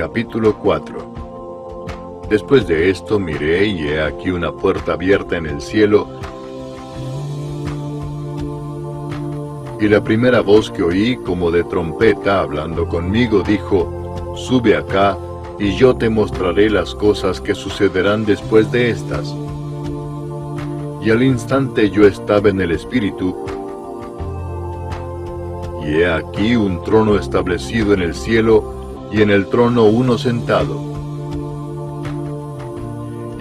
Capítulo 4. Después de esto miré, y he aquí una puerta abierta en el cielo, y la primera voz que oí, como de trompeta hablando conmigo, dijo: Sube acá, y yo te mostraré las cosas que sucederán después de estas. Y al instante yo estaba en el Espíritu, y he aquí un trono establecido en el cielo, y en el trono uno sentado.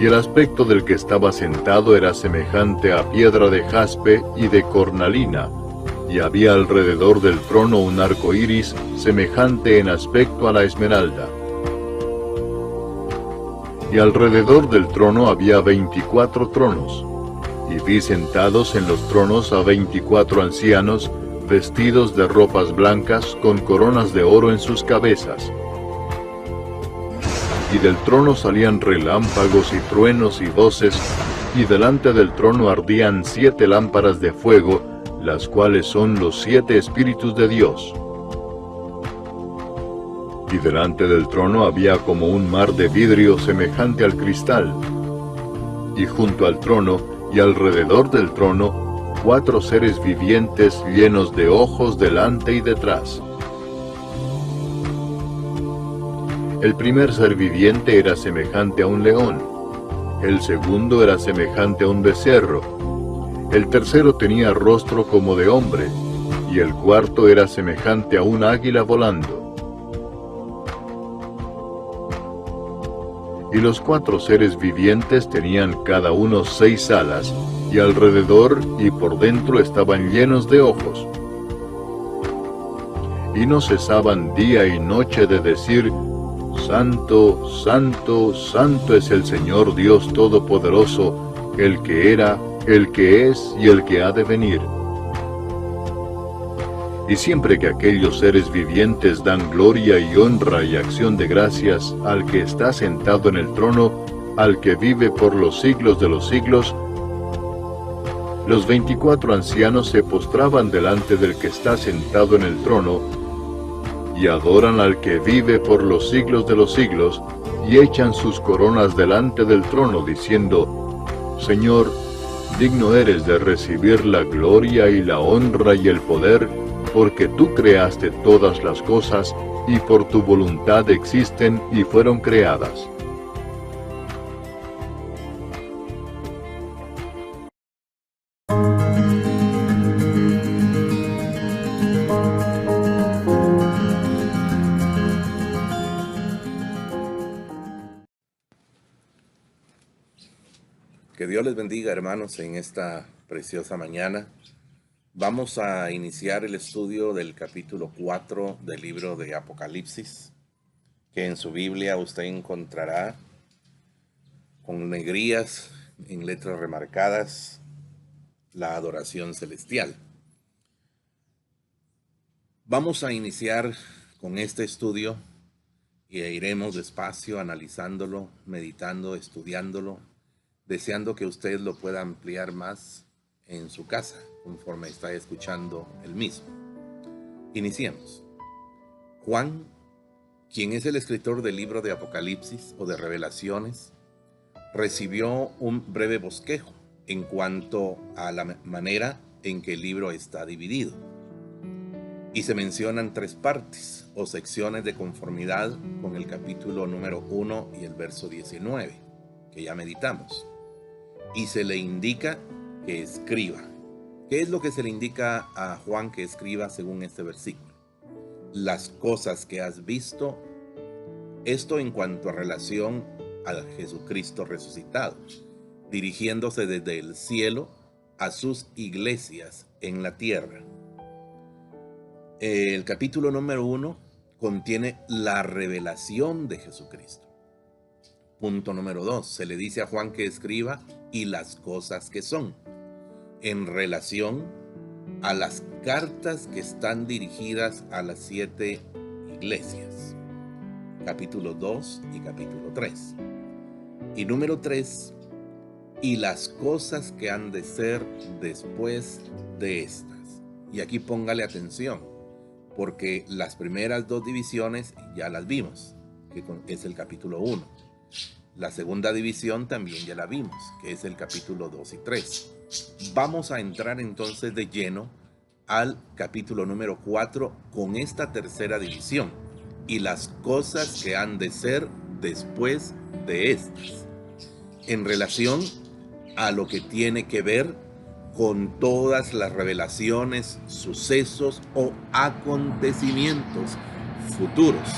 Y el aspecto del que estaba sentado era semejante a piedra de jaspe y de cornalina, y había alrededor del trono un arco iris semejante en aspecto a la esmeralda. Y alrededor del trono había 24 tronos, y vi sentados en los tronos a 24 ancianos, vestidos de ropas blancas, con coronas de oro en sus cabezas. Y del trono salían relámpagos y truenos y voces, y delante del trono ardían 7 lámparas de fuego, las cuales son los 7 Espíritus de Dios. Y delante del trono había como un mar de vidrio semejante al cristal. Y junto al trono, y alrededor del trono, 4 seres vivientes llenos de ojos delante y detrás. El primer ser viviente era semejante a un león, el segundo era semejante a un becerro, el tercero tenía rostro como de hombre, y el cuarto era semejante a un águila volando. Y los 4 seres vivientes tenían cada uno 6 alas, y alrededor y por dentro estaban llenos de ojos. Y no cesaban día y noche de decir: Santo, santo, santo es el Señor Dios Todopoderoso, el que era, el que es y el que ha de venir. Y siempre que aquellos seres vivientes dan gloria y honra y acción de gracias al que está sentado en el trono, al que vive por los siglos de los siglos, los 24 ancianos se postraban delante del que está sentado en el trono, y adoran al que vive por los siglos de los siglos, y echan sus coronas delante del trono, diciendo: Señor, digno eres de recibir la gloria y la honra y el poder, porque tú creaste todas las cosas, y por tu voluntad existen y fueron creadas. Que Dios les bendiga, hermanos, en esta preciosa mañana. Vamos a iniciar el estudio del capítulo 4 del libro de Apocalipsis, que en su Biblia usted encontrará con negrías en letras remarcadas la adoración celestial. Vamos a iniciar con este estudio y iremos despacio analizándolo, meditando, estudiándolo, deseando que usted lo pueda ampliar más en su casa, conforme está escuchando el mismo. Iniciemos. Juan, quien es el escritor del libro de Apocalipsis o de Revelaciones, recibió un breve bosquejo en cuanto a la manera en que el libro está dividido. Y se mencionan 3 partes o secciones de conformidad con el capítulo número 1 y el verso 19, que ya meditamos. Y se le indica que escriba. ¿Qué es lo que se le indica a Juan que escriba según este versículo? Las cosas que has visto, esto en cuanto a relación a Jesucristo resucitado, dirigiéndose desde el cielo a sus iglesias en la tierra. El capítulo número 1 contiene la revelación de Jesucristo. Punto número 2, se le dice a Juan que escriba y las cosas que son, en relación a las cartas que están dirigidas a las 7 iglesias. Capítulo 2 y capítulo 3. Y número 3, y las cosas que han de ser después de estas. Y aquí póngale atención, porque las primeras 2 divisiones ya las vimos. que es el capítulo 1. La segunda división también ya la vimos, que es el capítulo 2 y 3. Vamos a entrar entonces de lleno al capítulo número 4 con esta tercera división y las cosas que han de ser después de estas, en relación a lo que tiene que ver con todas las revelaciones, sucesos o acontecimientos futuros.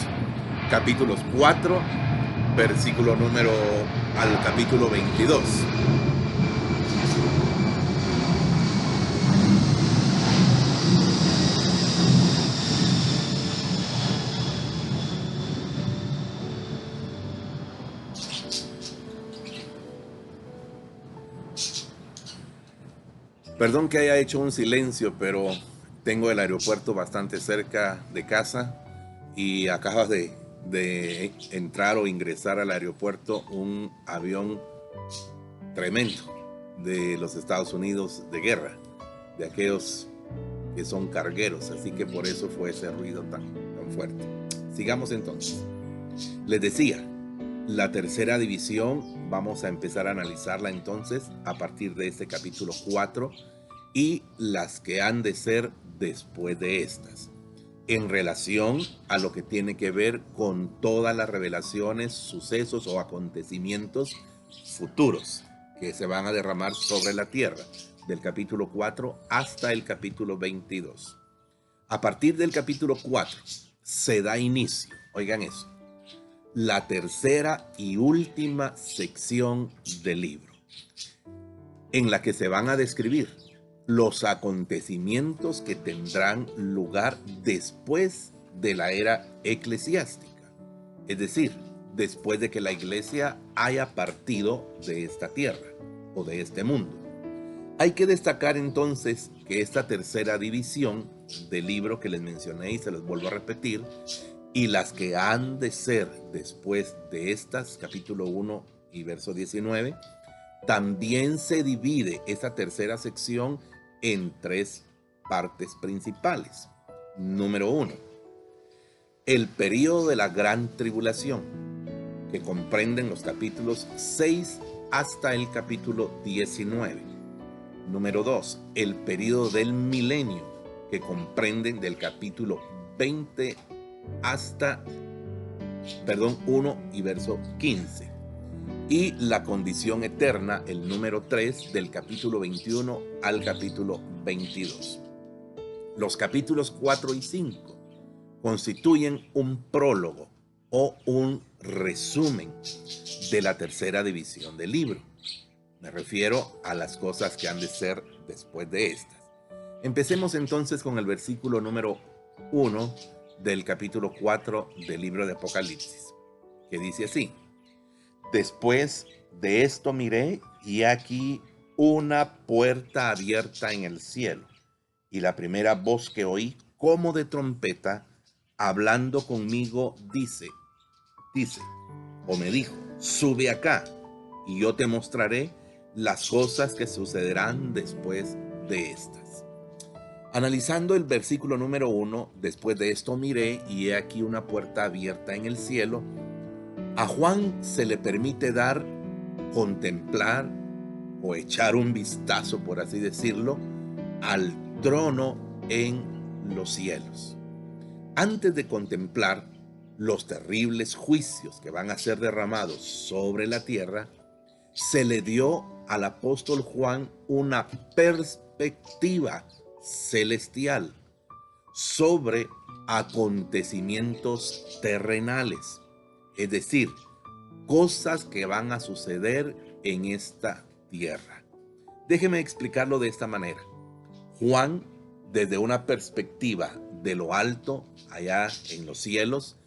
Capítulos 4, versículo número al capítulo 22. Perdón que haya hecho un silencio, pero tengo el aeropuerto bastante cerca de casa y acaba de entrar o ingresar al aeropuerto un avión tremendo de los Estados Unidos de guerra, de aquellos que son cargueros, así que por eso fue ese ruido tan fuerte. Sigamos entonces. Les decía, la tercera división vamos a empezar a analizarla entonces a partir de este capítulo 4 y las que han de ser después de estas, en relación a lo que tiene que ver con todas las revelaciones, sucesos o acontecimientos futuros que se van a derramar sobre la tierra, del capítulo 4 hasta el capítulo 22. A partir del capítulo 4 se da inicio, oigan eso, la tercera y última sección del libro, en la que se van a describir los acontecimientos que tendrán lugar después de la era eclesiástica, es decir, después de que la iglesia haya partido de esta tierra o de este mundo. Hay que destacar entonces que esta tercera división del libro que les mencioné y se los vuelvo a repetir, y las que han de ser después de estas, capítulo 1 y verso 19, también se divide esta tercera sección en tres partes principales. Número 1, el período de la gran tribulación, que comprenden los capítulos 6 hasta el capítulo 19. Número 2, el período del milenio, que comprenden del capítulo 20 hasta, 1 y verso 15. Y la condición eterna, el número 3, del capítulo 21 al capítulo 22. Los capítulos 4 y 5 constituyen un prólogo o un resumen de la tercera división del libro. Me refiero a las cosas que han de ser después de estas. Empecemos entonces con el versículo número 1 del capítulo 4 del libro de Apocalipsis, que dice así: Después de esto miré, y aquí una puerta abierta en el cielo, y la primera voz que oí, como de trompeta, hablando conmigo, dice, o me dijo, sube acá, y yo te mostraré las cosas que sucederán después de estas. Analizando el versículo número 1, después de esto miré, y he aquí una puerta abierta en el cielo, a Juan se le permite dar, contemplar o echar un vistazo, por así decirlo, al trono en los cielos. Antes de contemplar los terribles juicios que van a ser derramados sobre la tierra, se le dio al apóstol Juan una perspectiva celestial sobre acontecimientos terrenales, es decir, cosas que van a suceder en esta tierra. Déjeme explicarlo de esta manera. Juan, desde una perspectiva de lo alto, allá en los cielos,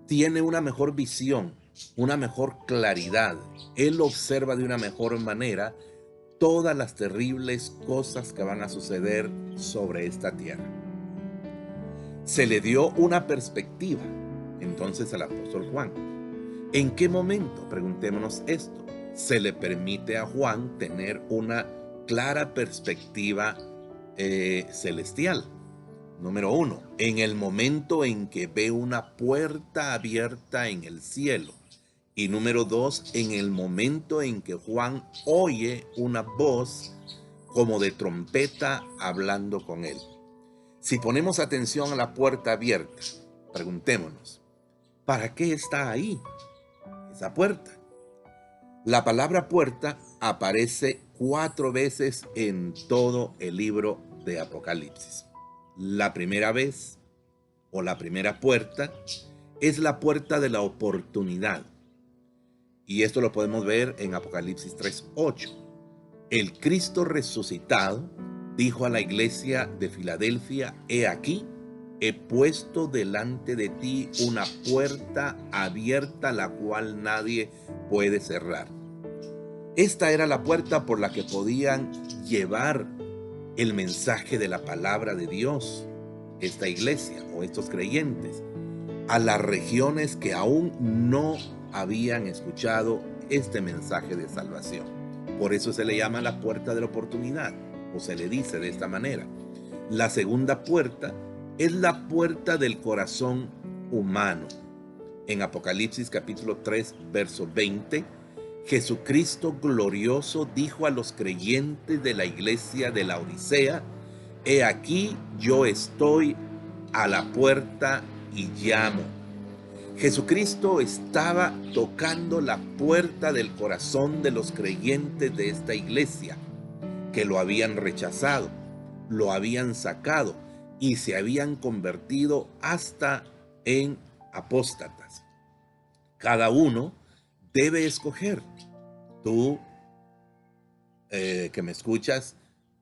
tiene una mejor visión, una mejor claridad. Él observa de una mejor manera todas las terribles cosas que van a suceder sobre esta tierra. Se le dio una perspectiva entonces al apóstol Juan. ¿En qué momento, preguntémonos esto, se le permite a Juan tener una clara perspectiva celestial? Número 1, en el momento en que ve una puerta abierta en el cielo. Y número 2, en el momento en que Juan oye una voz como de trompeta hablando con él. Si ponemos atención a la puerta abierta, preguntémonos, ¿para qué está ahí esa puerta? La palabra puerta aparece 4 veces en todo el libro de Apocalipsis. La primera vez, o la primera puerta, es la puerta de la oportunidad. Y esto lo podemos ver en Apocalipsis 3:8. El Cristo resucitado dijo a la iglesia de Filadelfia: he aquí, he puesto delante de ti una puerta abierta, la cual nadie puede cerrar. Esta era la puerta por la que podían llevar el mensaje de la palabra de Dios, esta iglesia o estos creyentes, a las regiones que aún no habían escuchado este mensaje de salvación. Por eso se le llama la puerta de la oportunidad, o se le dice de esta manera. La segunda puerta es la puerta del corazón humano. En Apocalipsis capítulo 3, verso 20, Jesucristo glorioso dijo a los creyentes de la iglesia de la Odisea: he aquí, yo estoy a la puerta y llamo. Jesucristo estaba tocando la puerta del corazón de los creyentes de esta iglesia, que lo habían rechazado, lo habían sacado y se habían convertido hasta en apóstatas. Cada uno debe escoger. Tú, que me escuchas,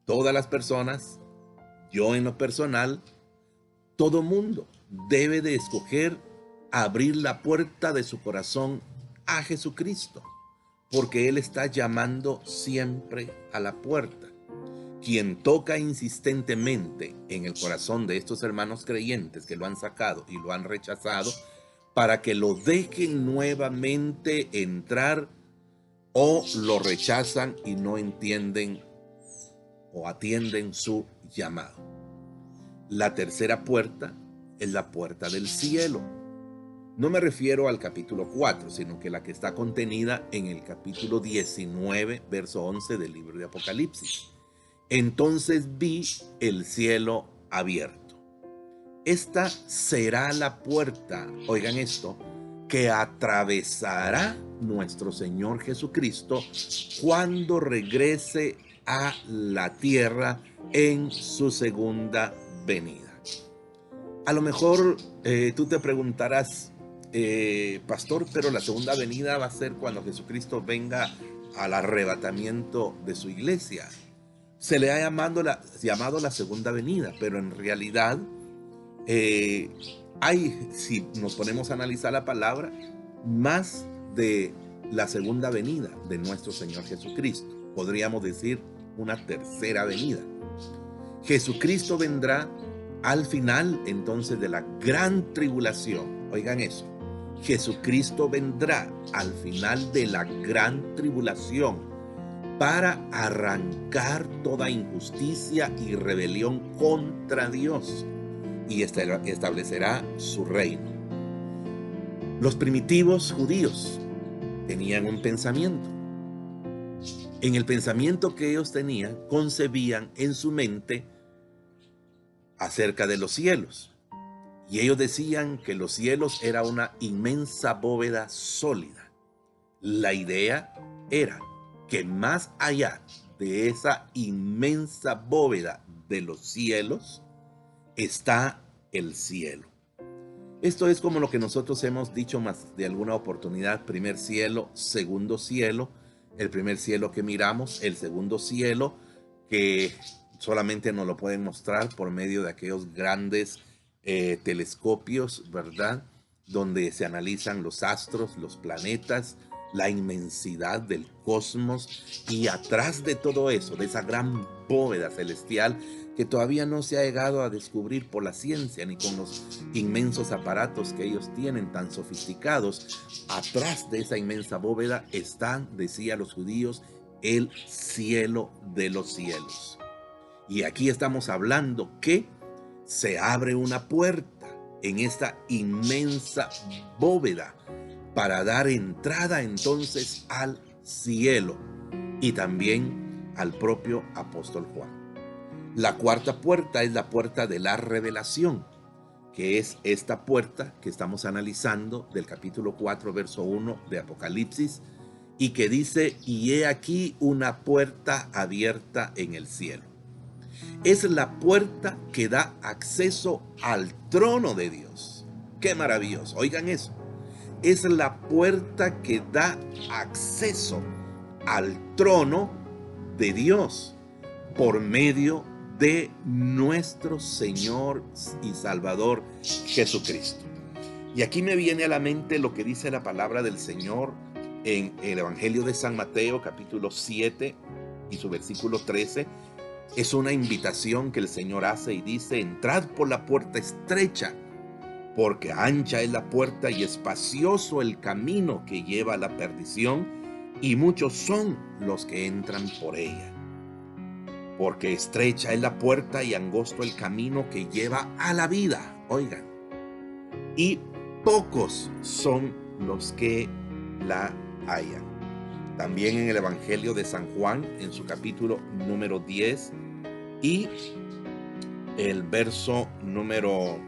todas las personas, yo en lo personal, todo mundo debe de escoger abrir la puerta de su corazón a Jesucristo, porque Él está llamando siempre a la puerta. Quien toca insistentemente en el corazón de estos hermanos creyentes que lo han sacado y lo han rechazado, para que lo dejen nuevamente entrar, o lo rechazan y no entienden o atienden su llamado. La tercera puerta es la puerta del cielo. No me refiero al capítulo 4, sino que la que está contenida en el capítulo 19, verso 11 del libro de Apocalipsis. Entonces vi el cielo abierto. Esta será la puerta, oigan esto, que atravesará nuestro Señor Jesucristo cuando regrese a la tierra en su segunda venida. A lo mejor tú te preguntarás, pastor, pero la segunda venida va a ser cuando Jesucristo venga al arrebatamiento de su iglesia. Se le ha llamado la segunda venida, pero en realidad si nos ponemos a analizar la palabra, más de la segunda venida de nuestro Señor Jesucristo. Podríamos decir una tercera venida. Jesucristo vendrá al final entonces de la gran tribulación. Oigan eso. Jesucristo vendrá al final de la gran tribulación para arrancar toda injusticia y rebelión contra Dios y establecerá su reino. Los primitivos judíos tenían un pensamiento. En el pensamiento que ellos tenían, concebían en su mente acerca de los cielos. Y ellos decían que los cielos era una inmensa bóveda sólida. La idea era que más allá de esa inmensa bóveda de los cielos está el cielo. Esto es como lo que nosotros hemos dicho más de alguna oportunidad: primer cielo, segundo cielo. El primer cielo que miramos, el segundo cielo que solamente nos lo pueden mostrar por medio de aquellos grandes telescopios, ¿verdad? Donde se analizan los astros, los planetas, la inmensidad del cosmos, y atrás de todo eso, de esa gran bóveda celestial que todavía no se ha llegado a descubrir por la ciencia ni con los inmensos aparatos que ellos tienen tan sofisticados, atrás de esa inmensa bóveda está, decía los judíos, el cielo de los cielos. Y aquí estamos hablando que se abre una puerta en esta inmensa bóveda para dar entrada entonces al cielo y también al propio apóstol Juan. La cuarta puerta es la puerta de la revelación, que es esta puerta que estamos analizando del capítulo 4, verso 1 de Apocalipsis, y que dice: y he aquí una puerta abierta en el cielo. Es la puerta que da acceso al trono de Dios. ¡Qué maravilloso! Oigan eso. Es la puerta que da acceso al trono de Dios por medio de nuestro Señor y Salvador Jesucristo. Y aquí me viene a la mente lo que dice la palabra del Señor en el Evangelio de San Mateo, capítulo 7 y su versículo 13. Es una invitación que el Señor hace y dice: entrad por la puerta estrecha, porque ancha es la puerta y espacioso el camino que lleva a la perdición, y muchos son los que entran por ella. Porque estrecha es la puerta y angosto el camino que lleva a la vida, oigan, y pocos son los que la hallan. También en el Evangelio de San Juan, en su capítulo número 10 y el verso número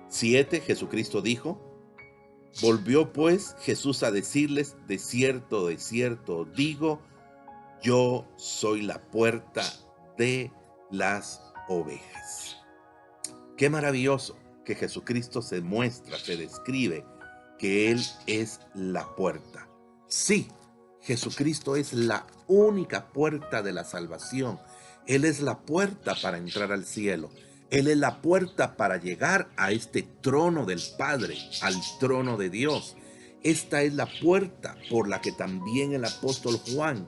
7, Jesucristo dijo: volvió pues Jesús a decirles: de cierto digo, yo soy la puerta de las ovejas. Qué maravilloso que Jesucristo se muestra, se describe que Él es la puerta. Sí, Jesucristo es la única puerta de la salvación. Él es la puerta para entrar al cielo. Él es la puerta para llegar a este trono del Padre, al trono de Dios. Esta es la puerta por la que también el apóstol Juan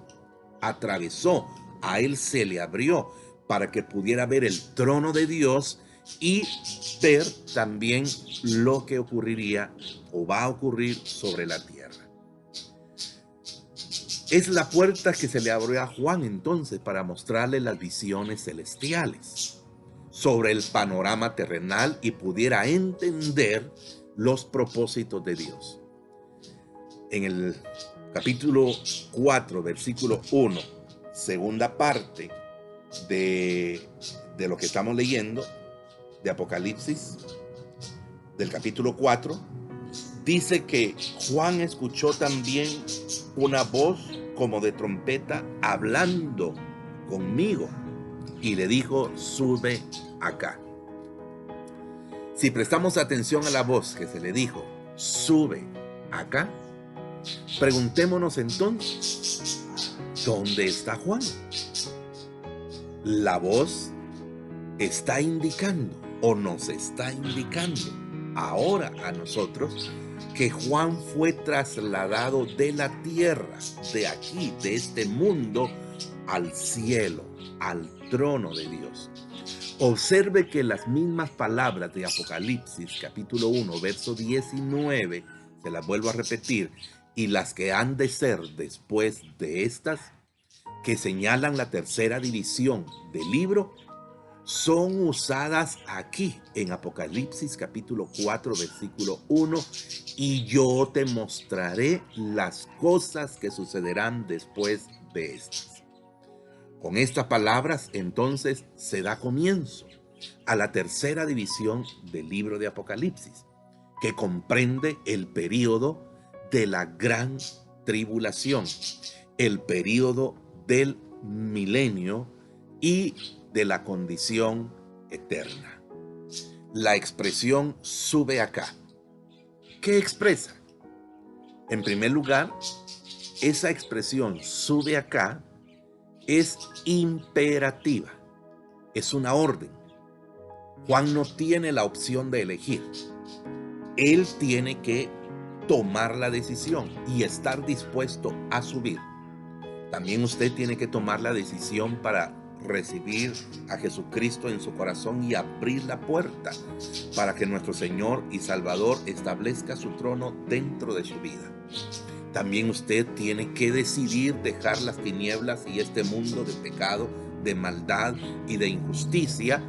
atravesó. A él se le abrió para que pudiera ver el trono de Dios y ver también lo que ocurriría o va a ocurrir sobre la tierra. Es la puerta que se le abrió a Juan entonces para mostrarle las visiones celestiales sobre el panorama terrenal y pudiera entender los propósitos de Dios. En el capítulo 4, versículo 1, segunda parte de lo que estamos leyendo, de Apocalipsis, del capítulo 4, dice que Juan escuchó también una voz como de trompeta hablando conmigo y le dijo: sube acá. Si prestamos atención a la voz que se le dijo: sube acá, preguntémonos entonces, ¿dónde está Juan? La voz está indicando o nos está indicando ahora a nosotros que Juan fue trasladado de la tierra, de aquí, de este mundo, al cielo, al trono de Dios. Observe que las mismas palabras de Apocalipsis, capítulo 1, verso 19, se las vuelvo a repetir, y las que han de ser después de estas, que señalan la tercera división del libro, son usadas aquí en Apocalipsis capítulo 4, versículo 1, y yo te mostraré las cosas que sucederán después de estas. Con estas palabras, entonces, se da comienzo a la tercera división del libro de Apocalipsis, que comprende el período de la gran tribulación, el período del milenio y de la condición eterna. La expresión sube acá, ¿qué expresa? En primer lugar, esa expresión sube acá es imperativa, es una orden. Juan no tiene la opción de elegir. Él tiene que tomar la decisión y estar dispuesto a subir. También usted tiene que tomar la decisión para recibir a Jesucristo en su corazón y abrir la puerta para que nuestro Señor y Salvador establezca su trono dentro de su vida. También usted tiene que decidir dejar las tinieblas y este mundo de pecado de maldad y de injusticia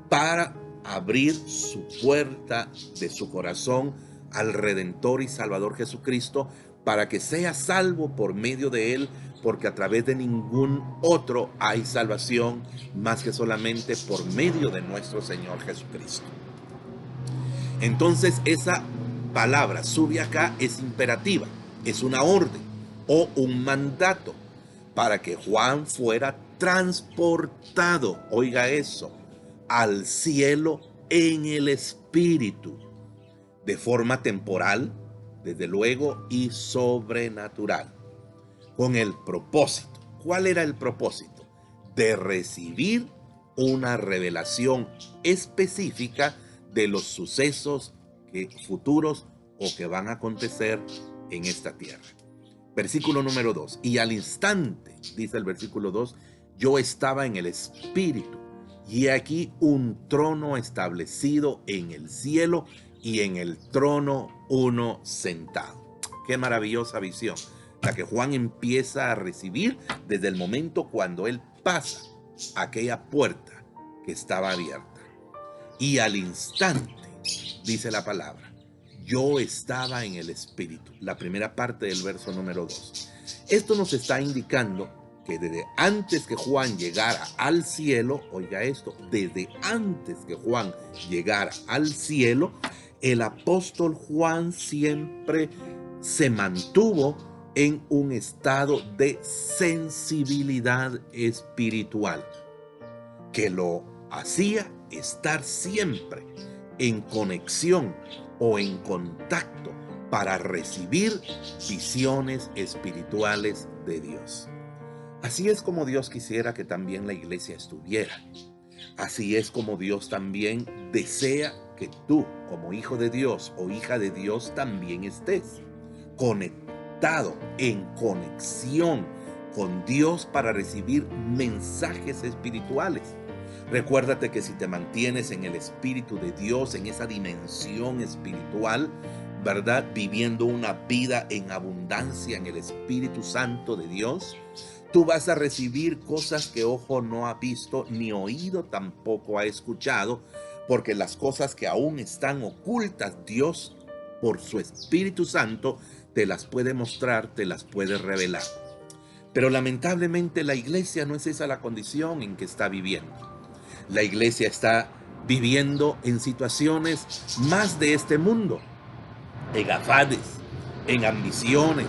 para abrir su puerta de su corazón al Redentor y Salvador Jesucristo, para que sea salvo por medio de él, porque a través de ningún otro hay salvación más que solamente por medio de nuestro Señor Jesucristo. Entonces esa palabra sube acá es imperativa, es una orden o un mandato para que Juan fuera transportado, oiga eso, al cielo en el Espíritu, de forma temporal, desde luego, y sobrenatural, con el propósito. ¿Cuál era el propósito? De recibir una revelación específica de los sucesos futuros o que van a acontecer en esta tierra. Versículo número 2. Y al instante, dice el versículo 2, yo estaba en el Espíritu, y he aquí un trono establecido en el cielo, y en el trono uno sentado. Qué maravillosa visión, la que Juan empieza a recibir desde el momento cuando él pasa aquella puerta que estaba abierta. Y al instante, dice la palabra, yo estaba en el Espíritu. La primera parte del verso número 2. Esto nos está indicando que desde antes que Juan llegara al cielo, oiga esto, desde antes que Juan llegara al cielo, el apóstol Juan siempre se mantuvo en un estado de sensibilidad espiritual, que lo hacía estar siempre en conexión o en contacto para recibir visiones espirituales de Dios. Así es como Dios quisiera que también la iglesia estuviera. Así es como Dios también desea que tú, como hijo de Dios o hija de Dios, también estés conectado, en conexión con Dios para recibir mensajes espirituales. Recuérdate que si te mantienes en el Espíritu de Dios, en esa dimensión espiritual, ¿verdad? Viviendo una vida en abundancia en el Espíritu Santo de Dios, tú vas a recibir cosas que ojo no ha visto, ni oído tampoco ha escuchado, porque las cosas que aún están ocultas, Dios, por su Espíritu Santo, te las puede mostrar, te las puede revelar. Pero lamentablemente la iglesia no es esa la condición en que está viviendo. La iglesia está viviendo en situaciones más de este mundo, en afanes, en ambiciones,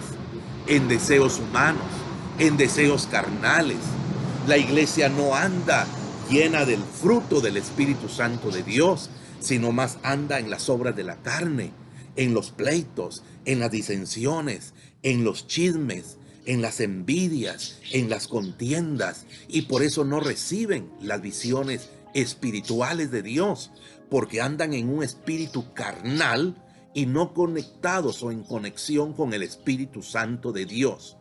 en deseos humanos, en deseos carnales. La iglesia no anda llena del fruto del Espíritu Santo de Dios, sino más anda en las obras de la carne, en los pleitos, en las disensiones, en los chismes, en las envidias, en las contiendas, y por eso no reciben las visiones espirituales de Dios, porque andan en un espíritu carnal y no conectados o en conexión con el Espíritu Santo de Dios.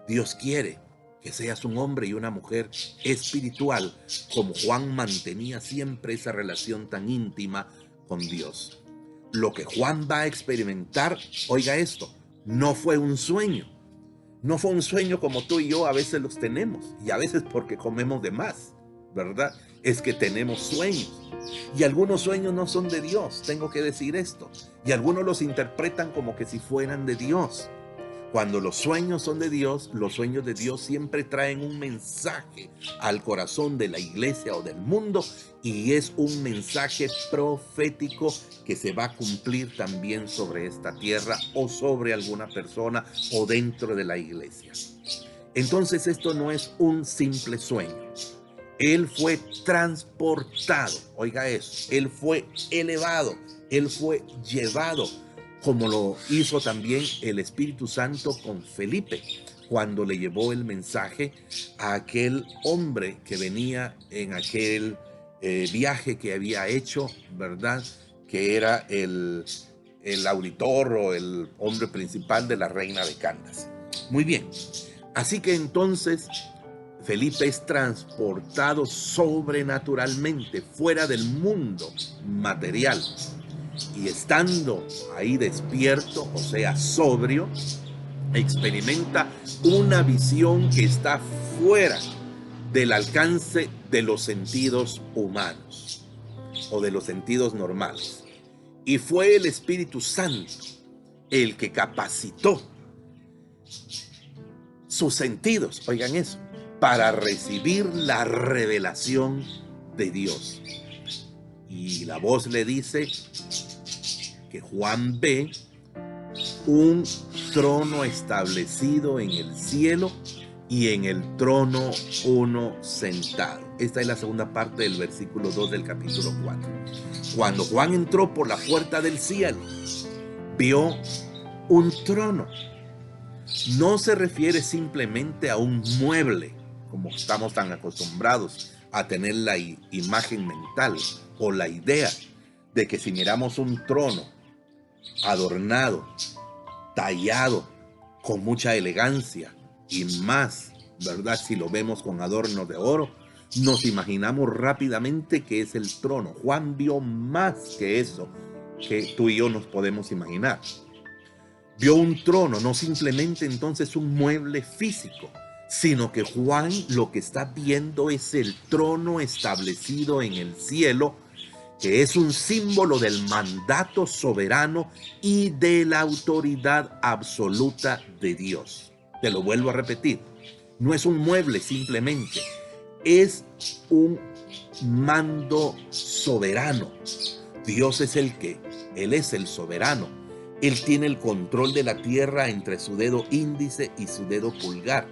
Dios quiere que seas un hombre y una mujer espiritual, como Juan mantenía siempre esa relación tan íntima con Dios. Lo que Juan va a experimentar, oiga esto, no fue un sueño. No fue un sueño como tú y yo a veces los tenemos, y a veces porque comemos de más, ¿verdad? Es que tenemos sueños, y algunos sueños no son de Dios, tengo que decir esto, y algunos los interpretan como que si fueran de Dios. Cuando los sueños son de Dios, los sueños de Dios siempre traen un mensaje al corazón de la iglesia o del mundo, y es un mensaje profético que se va a cumplir también sobre esta tierra o sobre alguna persona o dentro de la iglesia. Entonces esto no es un simple sueño. Él fue transportado, oiga eso, él fue elevado, él fue llevado, como lo hizo también el Espíritu Santo con Felipe, cuando le llevó el mensaje a aquel hombre que venía en aquel viaje que había hecho, ¿verdad? Que era el auditor o el hombre principal de la reina de Candace. Muy bien, así que entonces Felipe es transportado sobrenaturalmente fuera del mundo material, y estando ahí despierto, o sea, sobrio, experimenta una visión que está fuera del alcance de los sentidos humanos o de los sentidos normales. Y fue el Espíritu Santo el que capacitó sus sentidos, oigan eso, para recibir la revelación de Dios. Y la voz le dice que Juan ve un trono establecido en el cielo y en el trono uno sentado. Esta es la segunda parte del versículo 2 del capítulo 4. Cuando Juan entró por la puerta del cielo, vio un trono. No se refiere simplemente a un mueble, como estamos tan acostumbrados a tener la imagen mental o la idea de que si miramos un trono adornado, tallado, con mucha elegancia y más, ¿verdad? Si lo vemos con adornos de oro, nos imaginamos rápidamente que es el trono. Juan vio más que eso que tú y yo nos podemos imaginar. Vio un trono, no simplemente entonces un mueble físico, sino que Juan lo que está viendo es el trono establecido en el cielo, que es un símbolo del mandato soberano y de la autoridad absoluta de Dios. Te lo vuelvo a repetir, no es un mueble simplemente, es un mando soberano. Dios es el que, Él es el soberano. Él tiene el control de la tierra entre su dedo índice y su dedo pulgar.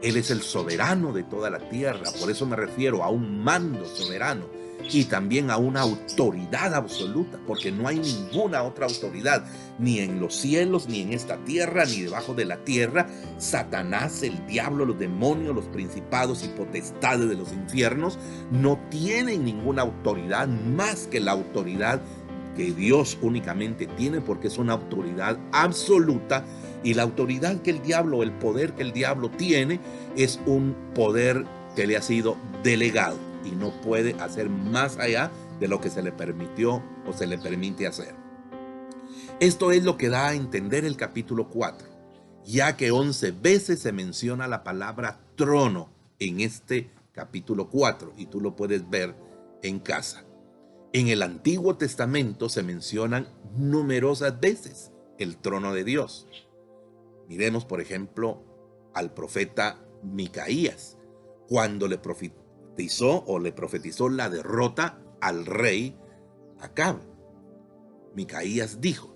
Él es el soberano de toda la tierra, por eso me refiero a un mando soberano y también a una autoridad absoluta, porque no hay ninguna otra autoridad, ni en los cielos, ni en esta tierra, ni debajo de la tierra. Satanás, el diablo, los demonios, los principados y potestades de los infiernos no tienen ninguna autoridad más que la autoridad que Dios únicamente tiene, porque es una autoridad absoluta. Y la autoridad que el diablo, el poder que el diablo tiene, es un poder que le ha sido delegado y no puede hacer más allá de lo que se le permitió o se le permite hacer. Esto es lo que da a entender el capítulo 4, ya que 11 veces se menciona la palabra trono en este capítulo 4 y tú lo puedes ver en casa. En el Antiguo Testamento se mencionan numerosas veces el trono de Dios. Miremos, por ejemplo, al profeta Micaías, cuando le profetizó la derrota al rey Acab. Micaías dijo,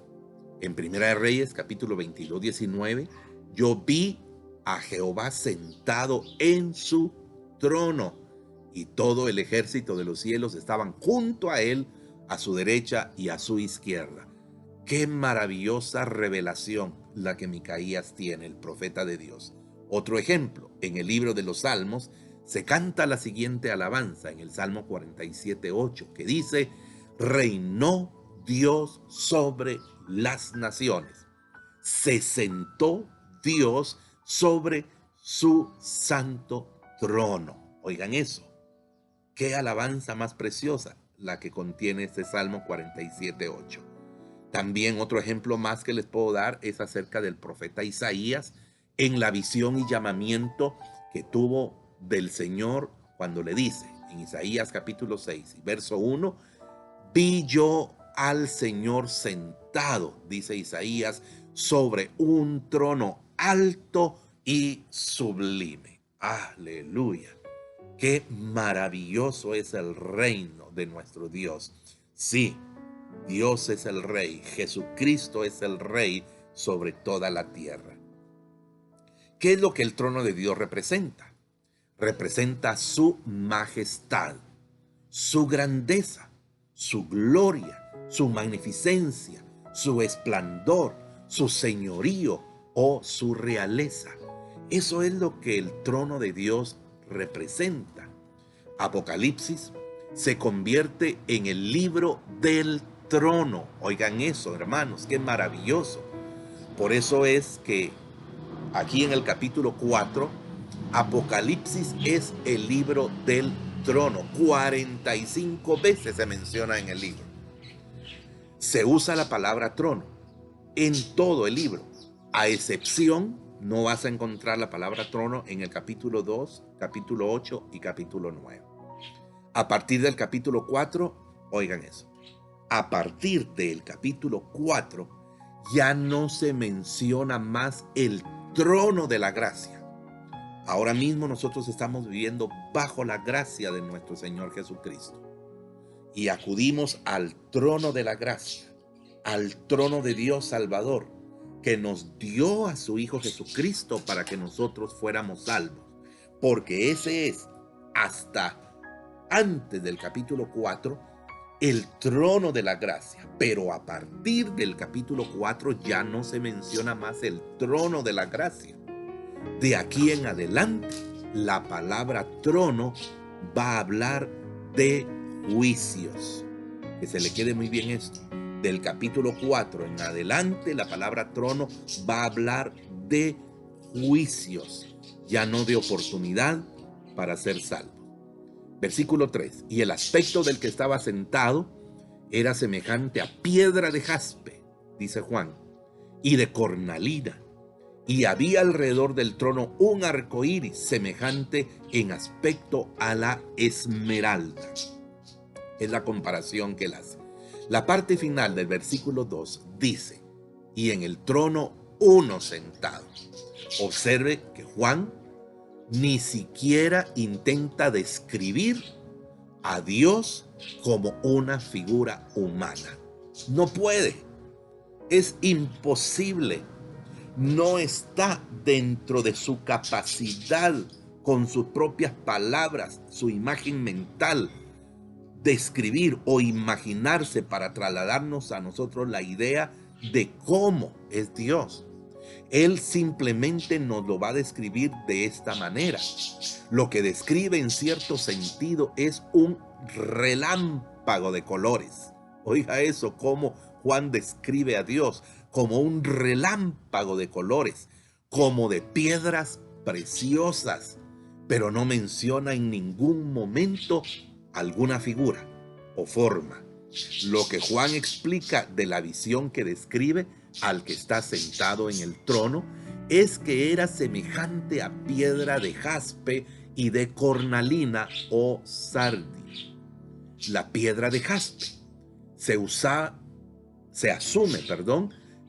en Primera de Reyes, capítulo 22, 19, yo vi a Jehová sentado en su trono, y todo el ejército de los cielos estaban junto a él, a su derecha y a su izquierda. Qué maravillosa revelación la que Micaías tiene, el profeta de Dios. Otro ejemplo, en el libro de los Salmos se canta la siguiente alabanza en el Salmo 47:8, que dice: reinó Dios sobre las naciones, se sentó Dios sobre su santo trono. Oigan eso. Qué alabanza más preciosa la que contiene este Salmo 47:8. También otro ejemplo más que les puedo dar es acerca del profeta Isaías en la visión y llamamiento que tuvo del Señor cuando le dice en Isaías capítulo 6, verso 1, vi yo al Señor sentado, dice Isaías, sobre un trono alto y sublime. Aleluya. Qué maravilloso es el reino de nuestro Dios. Sí, Dios es el Rey, Jesucristo es el Rey sobre toda la tierra. ¿Qué es lo que el trono de Dios representa? Representa su majestad, su grandeza, su gloria, su magnificencia, su esplendor, su señorío o su realeza. Eso es lo que el trono de Dios representa. Apocalipsis se convierte en el libro del trono. Oigan eso, hermanos, qué maravilloso. Por eso es que aquí en el capítulo 4, Apocalipsis es el libro del trono. 45 veces se menciona en el libro. Se usa la palabra trono en todo el libro, a excepción no vas a encontrar la palabra trono en el capítulo 2, capítulo 8 y capítulo 9. A partir del capítulo 4, oigan eso, a partir del capítulo 4 ya no se menciona más el trono de la gracia. Ahora mismo nosotros estamos viviendo bajo la gracia de nuestro Señor Jesucristo. Y acudimos al trono de la gracia, al trono de Dios Salvador, que nos dio a su Hijo Jesucristo para que nosotros fuéramos salvos. Porque ese es, hasta antes del capítulo 4, el trono de la gracia. Pero a partir del capítulo 4 ya no se menciona más el trono de la gracia. De aquí en adelante, la palabra trono va a hablar de juicios. Que se le quede muy bien esto. Del capítulo 4 en adelante, la palabra trono va a hablar de juicios, ya no de oportunidad para ser salvo. Versículo 3. Y el aspecto del que estaba sentado era semejante a piedra de jaspe, dice Juan, y de cornalina. Y había alrededor del trono un arco iris semejante en aspecto a la esmeralda. Es la comparación que él hace. La parte final del versículo 2 dice, y en el trono uno sentado. Observe que Juan ni siquiera intenta describir a Dios como una figura humana. No puede. Es imposible. No está dentro de su capacidad, con sus propias palabras, su imagen mental, describir o imaginarse para trasladarnos a nosotros la idea de cómo es Dios. Él simplemente nos lo va a describir de esta manera. Lo que describe en cierto sentido es un relámpago de colores. Oiga eso, cómo Juan describe a Dios, como un relámpago de colores, como de piedras preciosas, pero no menciona en ningún momento alguna figura o forma. Lo que Juan explica de la visión que describe al que está sentado en el trono es que era semejante a piedra de jaspe y de cornalina o sardi. La piedra de jaspe se asume,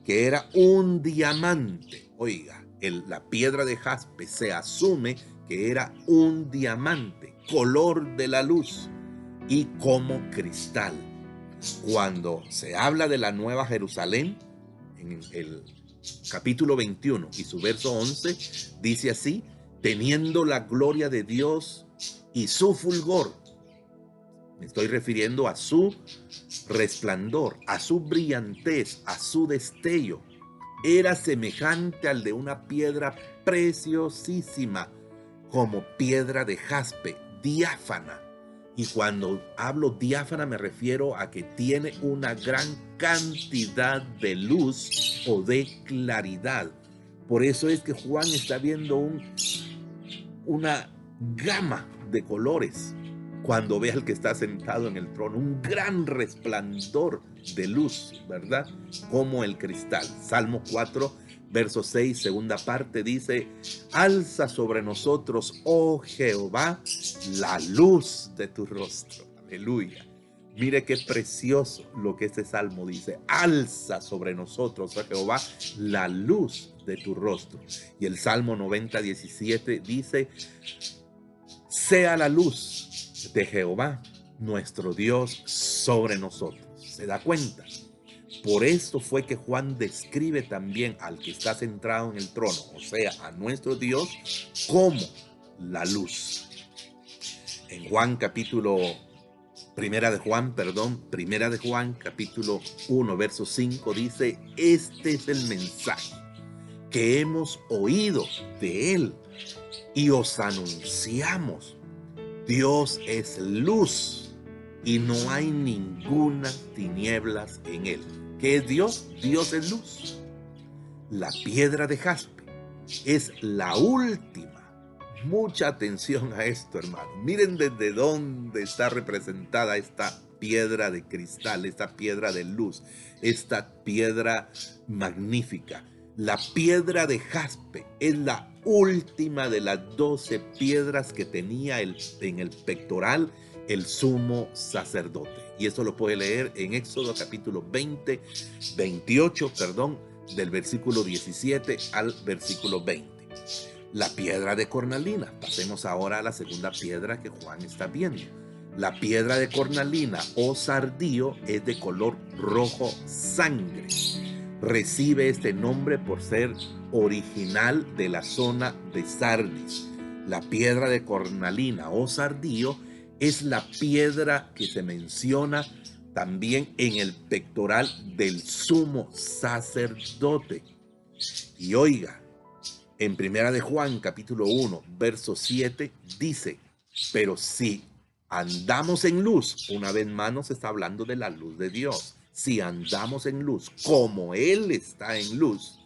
que era un diamante. Oiga, la piedra de jaspe se asume que era un diamante, color de la luz y como cristal. Cuando se habla de la Nueva Jerusalén, en el capítulo 21 y su verso 11, dice así, teniendo la gloria de Dios y su fulgor. Me estoy refiriendo a su resplandor, a su brillantez, a su destello. Era semejante al de una piedra preciosísima, como piedra de jaspe, diáfana. Y cuando hablo diáfana me refiero a que tiene una gran cantidad de luz o de claridad. Por eso es que Juan está viendo una gama de colores cuando ve al que está sentado en el trono, un gran resplandor de luz, ¿verdad? Como el cristal. Salmo 4, verso 6, segunda parte, dice, alza sobre nosotros, oh Jehová, la luz de tu rostro. Aleluya. Mire qué precioso lo que este salmo dice. Alza sobre nosotros, oh Jehová, la luz de tu rostro. Y el Salmo 90, 17 dice, sea la luz de Jehová, nuestro Dios, sobre nosotros. ¿Se da cuenta? Por esto fue que Juan describe también al que está centrado en el trono, o sea, a nuestro Dios, como la luz. En Juan Primera de Juan, capítulo 1, verso 5, dice, este es el mensaje que hemos oído de él y os anunciamos. Dios es luz y no hay ninguna tinieblas en él. ¿Qué es Dios? Dios es luz. La piedra de jaspe es la última. Mucha atención a esto, hermano. Miren desde dónde está representada esta piedra de cristal, esta piedra de luz, esta piedra magnífica. La piedra de jaspe es la última de las 12 piedras que tenía en el pectoral el sumo sacerdote. Y esto lo puede leer en Éxodo capítulo 28, del versículo 17 al versículo 20. La piedra de cornalina. Pasemos ahora a la segunda piedra que Juan está viendo. La piedra de cornalina o sardío es de color rojo sangre. Recibe este nombre por ser original de la zona de Sardis. La piedra de cornalina o sardío es la piedra que se menciona también en el pectoral del sumo sacerdote. Y oiga, en Primera de Juan, capítulo 1, verso 7, dice, pero si andamos en luz, una vez más nos está hablando de la luz de Dios. Si andamos en luz, como Él está en luz,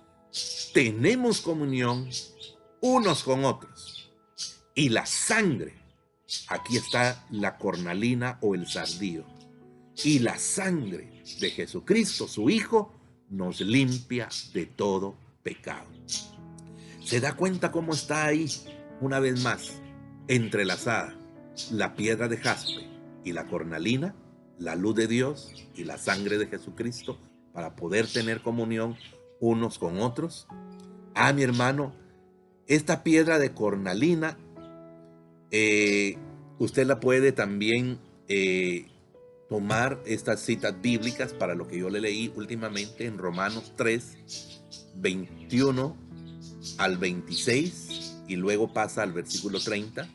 tenemos comunión unos con otros. Y la sangre, aquí está la cornalina o el sardío, y la sangre de Jesucristo, su Hijo, nos limpia de todo pecado. ¿Se da cuenta cómo está ahí, una vez más, entrelazada la piedra de jaspe y la cornalina, la luz de Dios y la sangre de Jesucristo para poder tener comunión unos con otros? Mi hermano, esta piedra de cornalina, usted la puede también tomar estas citas bíblicas para lo que yo le leí últimamente en Romanos 3, 21 al 26 y luego pasa al versículo 30.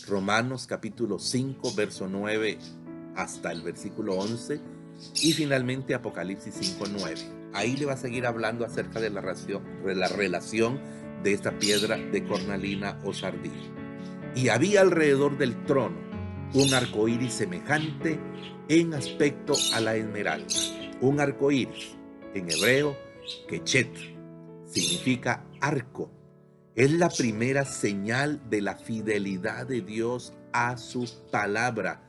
Romanos capítulo 5, verso 9 hasta el versículo 11 y finalmente Apocalipsis 5, 9. Ahí le va a seguir hablando acerca de la relación de esta piedra de cornalina o sardío. Y había alrededor del trono un arco iris semejante en aspecto a la esmeralda. Un arco iris, en hebreo, quechet, significa arco. Es la primera señal de la fidelidad de Dios a su palabra,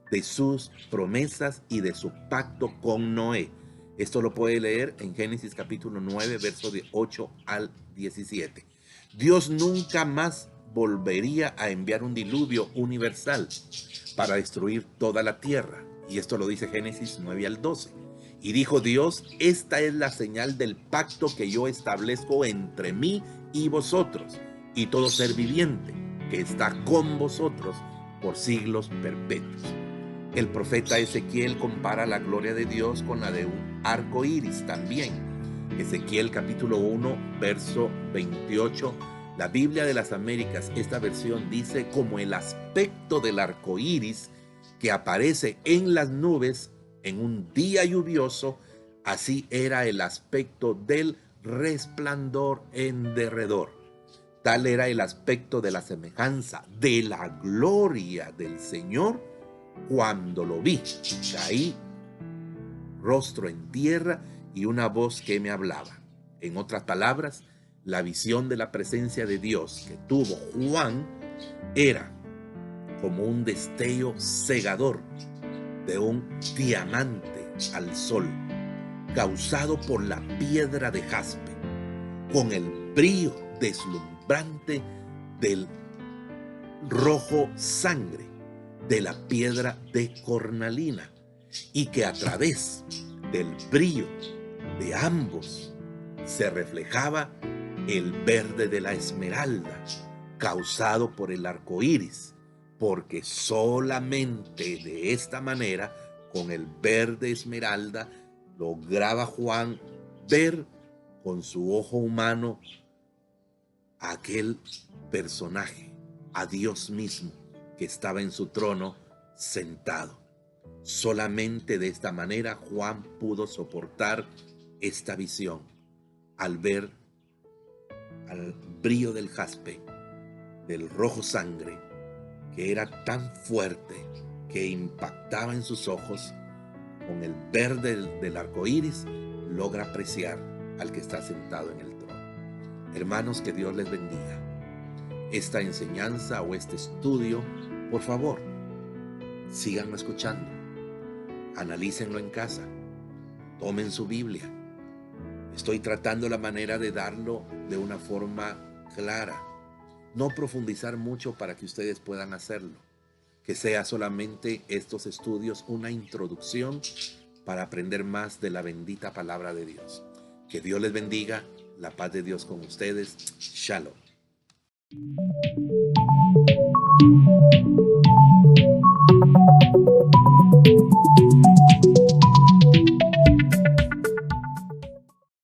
de sus promesas y de su pacto con Noé. Esto lo puede leer en Génesis capítulo 9, versos de 8 al 17. Dios nunca más volvería a enviar un diluvio universal para destruir toda la tierra. Y esto lo dice Génesis 9 al 12. Y dijo Dios, esta es la señal del pacto que yo establezco entre mí y vosotros, y todo ser viviente que está con vosotros por siglos perpetuos. El profeta Ezequiel compara la gloria de Dios con la de un arco iris también. Ezequiel capítulo 1, verso 28. La Biblia de las Américas, esta versión dice, como el aspecto del arco iris que aparece en las nubes en un día lluvioso, así era el aspecto del resplandor en derredor. Tal era el aspecto de la semejanza de la gloria del Señor cuando lo vi. Caí rostro en tierra y una voz que me hablaba. En otras palabras, la visión de la presencia de Dios que tuvo Juan era como un destello cegador de un diamante al sol, causado por la piedra de jaspe, con el brillo deslumbrante del rojo sangre de la piedra de cornalina, y que a través del brillo de ambos se reflejaba el verde de la esmeralda, causado por el arco iris, porque solamente de esta manera, con el verde esmeralda, lograba Juan ver con su ojo humano a aquel personaje, a Dios mismo, que estaba en su trono sentado. Solamente de esta manera Juan pudo soportar esta visión, al ver al brillo del jaspe, del rojo sangre, que era tan fuerte que impactaba en sus ojos. Con el verde del arco iris logra apreciar al que está sentado en el trono. Hermanos, que Dios les bendiga. Esta enseñanza o este estudio, por favor, síganlo escuchando. Analícenlo en casa. Tomen su Biblia Estoy tratando la manera de darlo de una forma clara. No profundizar mucho para que ustedes puedan hacerlo. Que sea solamente estos estudios una introducción para aprender más de la bendita palabra de Dios. Que Dios les bendiga. La paz de Dios con ustedes. Shalom.